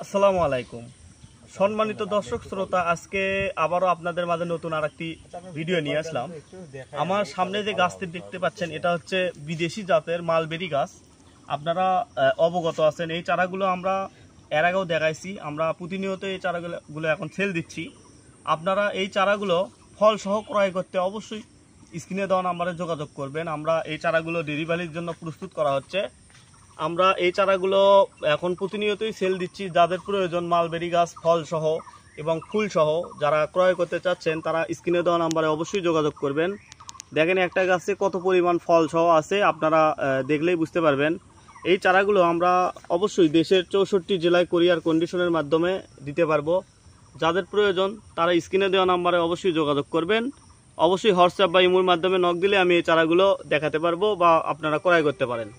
আসসালামু আলাইকুম সম্মানিত দর্শক শ্রোতা, আজকে আবারও আপনাদের মাঝে নতুন আরেকটি ভিডিও নিয়ে আসলাম। আমার সামনে যে গাছটি দেখতে পাচ্ছেন এটা হচ্ছে বিদেশি জাতের মালবেরি গাছ। আপনারা অবগত আছেন, এই চারাগুলো আমরা এর আগেও দেখাইছি। আমরা প্রতিনিয়ত এই চারাগুলো এখন সেল দিচ্ছি। আপনারা এই চারাগুলো ফল সহ ক্রয় করতে অবশ্যই স্ক্রিনে দেওয়া নাম্বারে যোগাযোগ করবেন। আমরা এই চারাগুলো ডেলিভারির জন্য প্রস্তুত করা হচ্ছে। আমরা এই চারাগুলো এখন প্রতিনিয়তই সেল দিচ্ছি। যাদের প্রয়োজন মালবেরি গাছ ফল সহ এবং ফুল সহ যারা ক্রয় করতে চাচ্ছেন তারা স্ক্রিনে দেওয়া নাম্বারে অবশ্যই যোগাযোগ করবেন। দেখেন একটা গাছে কত পরিমাণ ফল সহ আছে, আপনারা দেখলেই বুঝতে পারবেন। এই চারাগুলো আমরা অবশ্যই দেশের 64 জেলায় কুরিয়ার কন্ডিশনের মাধ্যমে দিতে পারবো। যাদের প্রয়োজন তারা স্ক্রিনে দেওয়া নাম্বারে অবশ্যই যোগাযোগ করবেন। অবশ্যই হোয়াটসঅ্যাপ বা ইমোর মাধ্যমে নক দিলে আমি এই চারাগুলো দেখাতে পারবো বা আপনারা ক্রয় করতে পারেন।